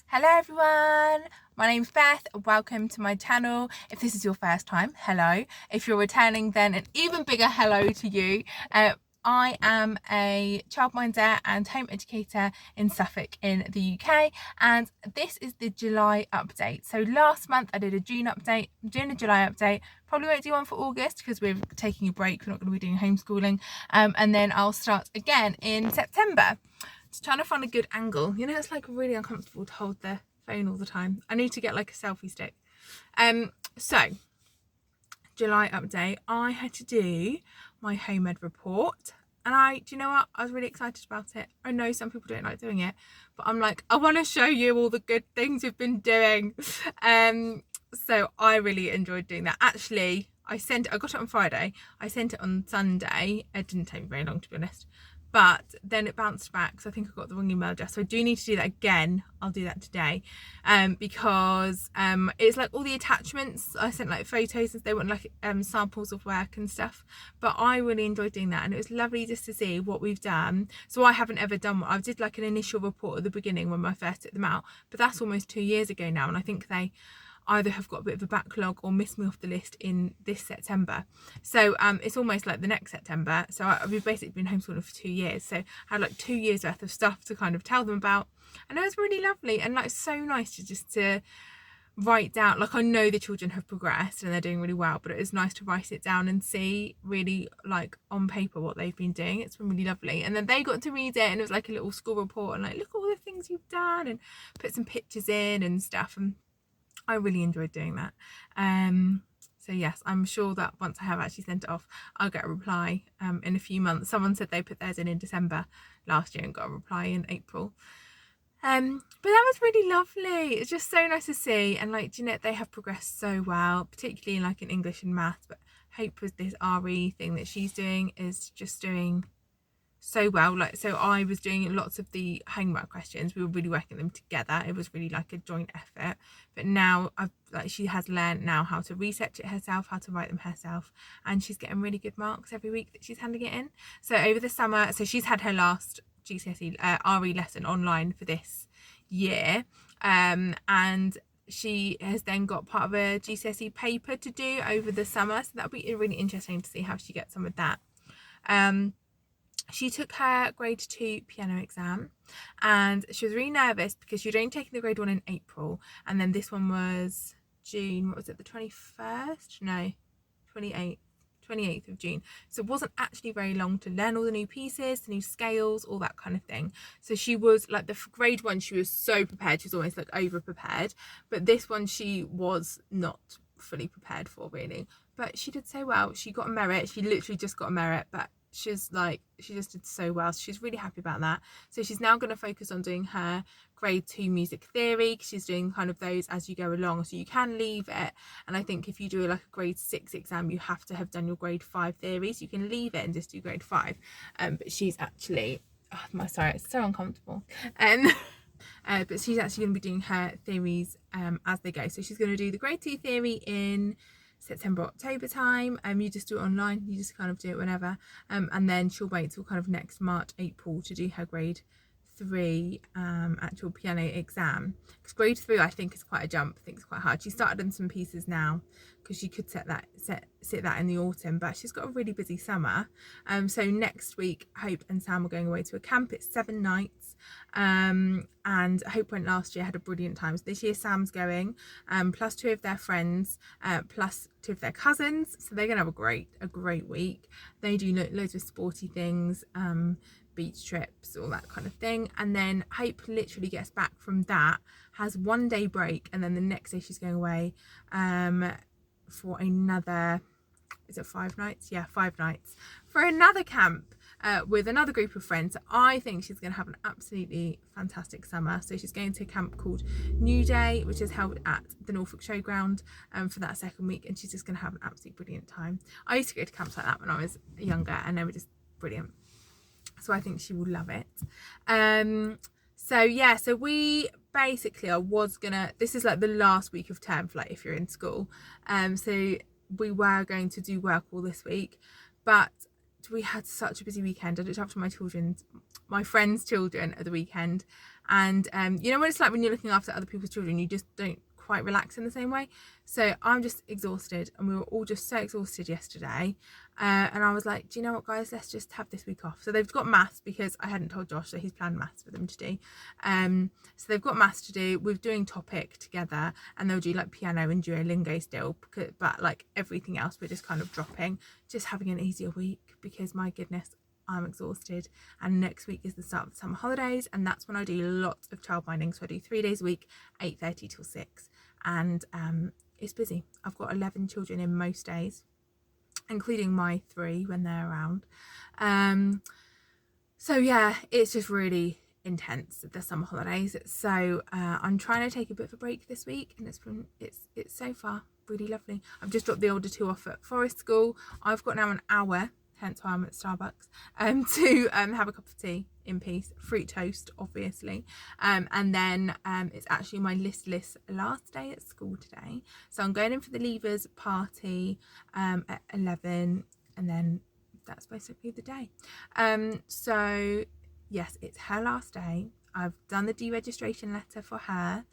Hello everyone, my name's Beth. Welcome to my channel. If this is your first time, hello. If you're returning, then an even bigger hello to you. I am a childminder and home educator in Suffolk in the UK, and this is the July update. So last month I did a June update. I'm doing a July update. Probably won't do one for August because we're taking a break. We're not going to be doing homeschooling, and then I'll start again in September. Just trying to find a good angle. You know, it's like really uncomfortable to hold the phone all the time. I need to get like a selfie stick. So July update. I had to do my home ed report, and do you know what? I was really excited about it. I know some people don't like doing it, but I'm like, I want to show you all the good things we've been doing. So I really enjoyed doing that. Actually, I got it on Friday. I sent it on Sunday. It didn't take me very long, to be honest. But then it bounced back, so I think I got the wrong email address. So I do need to do that again. I'll do that today, because it's like all the attachments. I sent like photos, as they want like samples of work and stuff. But I really enjoyed doing that, and it was lovely just to see what we've done. So I haven't ever done one. I did like an initial report at the beginning when I first took them out, but that's almost 2 years ago now, and I think they either have got a bit of a backlog or missed me off the list in this September. So it's almost like the next September. So we've basically been homeschooling for 2 years. So I had like 2 years worth of stuff to kind of tell them about. And it was really lovely and like so nice to write down. Like, I know the children have progressed and they're doing really well, but it was nice to write it down and see really like on paper what they've been doing. It's been really lovely. And then they got to read it, and it was like a little school report and like, look at all the things you've done, and put some pictures in and stuff. And I really enjoyed doing that. So yes, I'm sure that once I have actually sent it off, I'll get a reply in a few months. Someone said they put theirs in December last year and got a reply in April. But that was really lovely. It's just so nice to see, and like, you know, they have progressed so well, particularly like in English and maths. But Hope, with this RE thing that she's doing, is just doing so well. Like, so I was doing lots of the homework questions. We were really working them together. It was really like a joint effort. But now she has learned now how to research it herself, how to write them herself, and she's getting really good marks every week that she's handing it in. So over the summer, so she's had her last GCSE RE lesson online for this year, and she has then got part of a GCSE paper to do over the summer. So that'll be really interesting to see how she gets on with that. She took her grade 2 piano exam, and she was really nervous because she'd only taken the grade 1 in April, and then this one was June, what was it, the 21st? No, 28th of June. So it wasn't actually very long to learn all the new pieces, the new scales, all that kind of thing. So she was like, the grade 1, she was so prepared. She was almost like over prepared, but this one she was not fully prepared for, really. But she did so well. She got a merit. She literally just got a merit, but she just did so well. So she's really happy about that. So she's now going to focus on doing her grade 2 music theory, because she's doing kind of those as you go along. So you can leave it, and I think if you do like a grade 6 exam, you have to have done your grade 5 theory. So you can leave it and just do grade 5. But she's actually, sorry, it's so uncomfortable. But she's actually going to be doing her theories as they go. So she's going to do the grade 2 theory in September, October time. You just do it online. You just kind of do it whenever. And then she'll wait till kind of next March, April to do her grade 3 actual piano exam. Because grade 3, I think, is quite a jump. I think it's quite hard. She started on some pieces now, because she could sit that in the autumn, but she's got a really busy summer. So next week, Hope and Sam are going away to a camp. It's 7 nights, and Hope went last year, had a brilliant time. So this year Sam's going, plus 2 of their friends, plus 2 of their cousins. So they're gonna have a great week. They do loads of sporty things, beach trips, all that kind of thing. And then Hope literally gets back from that, has 1 day break, and then the next day she's going away for another, is it 5 nights? Yeah, 5 nights for another camp with another group of friends. So I think she's going to have an absolutely fantastic summer. So she's going to a camp called New Day, which is held at the Norfolk Showground for that 2nd week, and she's just going to have an absolutely brilliant time. I used to go to camps like that when I was younger, and they were just brilliant. So I think she will love it. So yeah, so we basically, this is like the last week of term for like if you're in school. So we were going to do work all this week, but we had such a busy weekend. I looked after my friends' children at the weekend, and you know what it's like when you're looking after other people's children, you just don't quite relax in the same way. So I'm just exhausted, and we were all just so exhausted yesterday, and I was like, do you know what, guys, let's just have this week off. So they've got maths, because I hadn't told Josh, so he's planned maths for them to do. So they've got maths to do. We're doing topic together, and they'll do like piano and Duolingo still, but like everything else we're just kind of dropping, just having an easier week, because my goodness, I'm exhausted. And next week is the start of the summer holidays, and that's when I do lots of childminding. So I do 3 days a week, 8:30 till 6, and it's busy. I've got 11 children in most days, including my 3 when they're around. So yeah, it's just really intense, the summer holidays. So I'm trying to take a bit of a break this week, and it's so far really lovely. I've just dropped the older 2 off at Forest School. I've got now an hour, hence why I'm at Starbucks, to have a cup of tea in peace, fruit toast obviously, and then it's actually my listless last day at school today, so I'm going in for the leavers party at 11, and then that's basically the day. So yes, it's her last day. I've done the deregistration letter for her.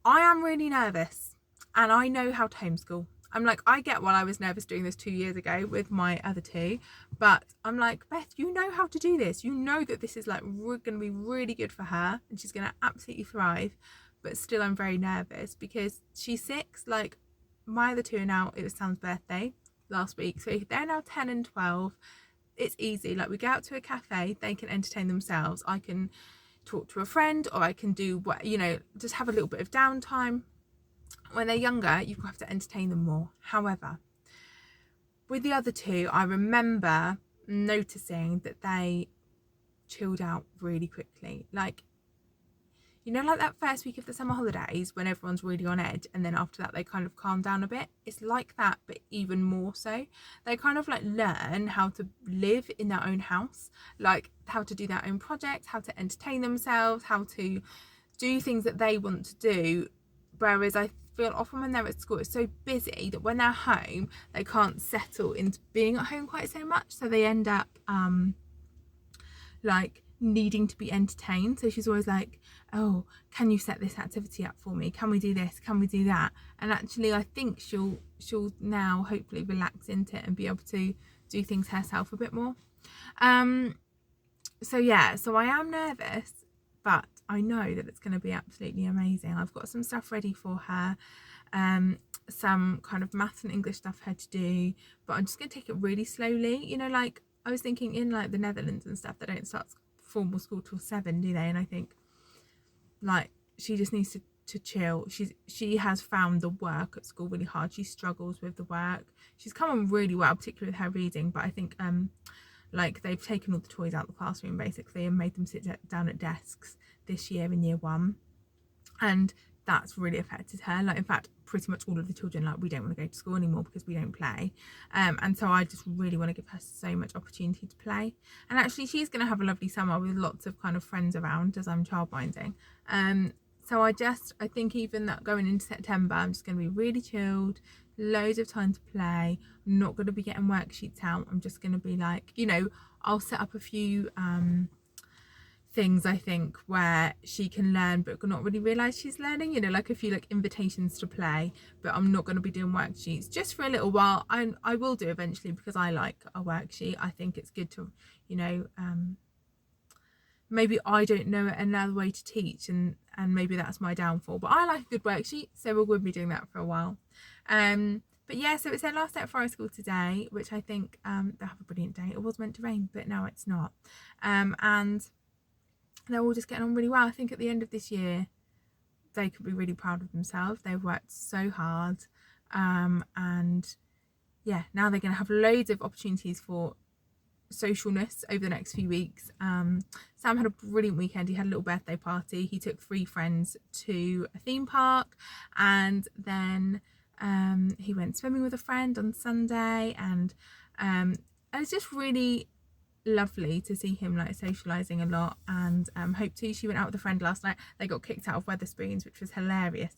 I am really nervous, and I know how to homeschool. I'm like, I get why I was nervous doing this 2 years ago with my other 2, but I'm like, Beth, you know how to do this. You know that this is like going to be really good for her, and she's going to absolutely thrive. But still, I'm very nervous because she's 6. Like, my other 2 are now, it was Sam's birthday last week, so they're now 10 and 12. It's easy. Like, we go out to a cafe, they can entertain themselves. I can talk to a friend, or I can do what, you know, just have a little bit of downtime. When they're younger, you have to entertain them more. However, with the other 2, I remember noticing that they chilled out really quickly. Like, you know, like that first week of the summer holidays when everyone's really on edge, and then after that they kind of calm down a bit. It's like that, but even more so. They kind of like learn how to live in their own house, like how to do their own projects, how to entertain themselves, how to do things that they want to do. Whereas I feel often when they're at school, it's so busy that when they're home, they can't settle into being at home quite so much. So they end up like needing to be entertained. So she's always like, oh, can you set this activity up for me? Can we do this? Can we do that? And actually, I think she'll now hopefully relax into it and be able to do things herself a bit more. So yeah, so I am nervous, but I know that it's going to be absolutely amazing. I've got some stuff ready for her, some kind of maths and English stuff for her to do, but I'm just going to take it really slowly. You know, like I was thinking in like the Netherlands and stuff, they don't start formal school till 7, do they? And I think like she just needs to chill. She has found the work at school really hard. She struggles with the work. She's come on really well, particularly with her reading, but I think like they've taken all the toys out of the classroom basically and made them sit down at desks this year in year 1, and that's really affected her. Like, in fact, pretty much all of the children, like, we don't want to go to school anymore because we don't play, and so I just really want to give her so much opportunity to play. And actually she's going to have a lovely summer with lots of kind of friends around as I'm childminding. So I think even that going into September, I'm just going to be really chilled, loads of time to play. I'm not going to be getting worksheets out. I'm just going to be like, you know, I'll set up a few things, I think, where she can learn but not really realise she's learning, you know, like a few like invitations to play, but I'm not going to be doing worksheets just for a little while. I will do eventually because I like a worksheet. I think it's good to, you know, maybe I don't know another way to teach, and maybe that's my downfall, but I like a good worksheet, so we'll be doing that for a while. But yeah, so it's their last day at Forest School today, which I think they'll have a brilliant day. It was meant to rain, but now it's not, and they're all just getting on really well. I think at the end of this year they could be really proud of themselves. They've worked so hard, and yeah, now they're going to have loads of opportunities for socialness over the next few weeks. Sam had a brilliant weekend. He had a little birthday party. He took 3 friends to a theme park, and then he went swimming with a friend on Sunday, and it's just really lovely to see him like socializing a lot. And Hope too, she went out with a friend last night. They got kicked out of Wetherspoons, which was hilarious.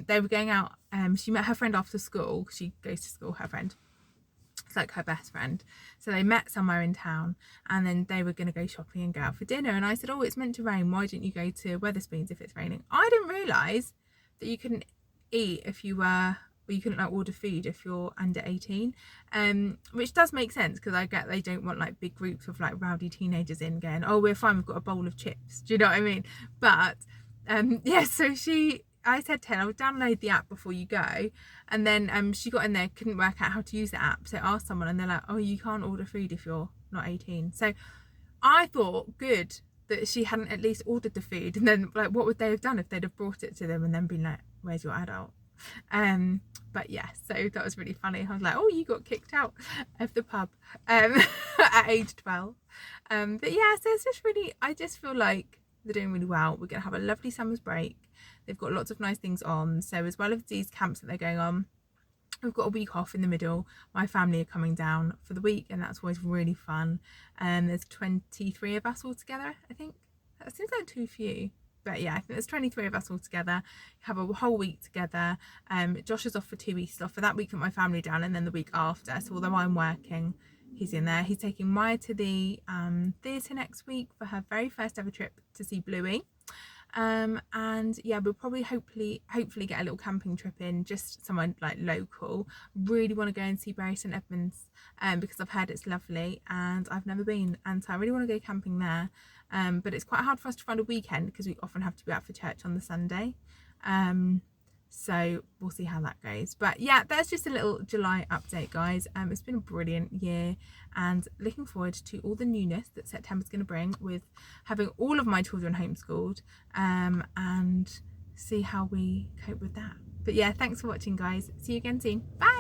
They were going out, she met her friend after school. She goes to school, her friend, It's like her best friend. So they met somewhere in town, and then they were going to go shopping and go out for dinner. And I said, oh, it's meant to rain, why didn't you go to Wetherspoons if it's raining? I didn't realise that you couldn't eat if you were, or you couldn't like order food if you're under 18, which does make sense, because I get they don't want like big groups of like rowdy teenagers in going, oh, we're fine, we've got a bowl of chips, do you know what I mean? But yeah, so I said to her, I'll download the app before you go. And then she got in there, couldn't work out how to use the app. So I asked someone, and they're like, oh, you can't order food if you're not 18. So I thought, good that she hadn't at least ordered the food. And then like, what would they have done if they'd have brought it to them and then been like, where's your adult? But yeah, so that was really funny. I was like, oh, you got kicked out of the pub at age 12. But yeah, so it's just really, I just feel like they're doing really well. We're going to have a lovely summer's break. They've got lots of nice things on. So as well as these camps that they're going on, we've got a week off in the middle. My family are coming down for the week, and that's always really fun. There's 23 of us all together, I think. That seems like too few. But yeah, I think there's 23 of us all together. Have a whole week together. Josh is off for 2 weeks. He's off for that week with my family down, and then the week after. So although I'm working, he's in there. He's taking Maya to the theatre next week for her very first ever trip to see Bluey. And yeah, we'll probably hopefully get a little camping trip in, just somewhere like local. Really want to go and see Bury St Edmunds, because I've heard it's lovely and I've never been, and so I really want to go camping there. But it's quite hard for us to find a weekend because we often have to be out for church on the Sunday. So we'll see how that goes. But yeah, that's just a little July update, guys. It's been a brilliant year, and looking forward to all the newness that September's going to bring with having all of my children homeschooled, and see how we cope with that. But yeah, thanks for watching, guys. See you again soon. Bye.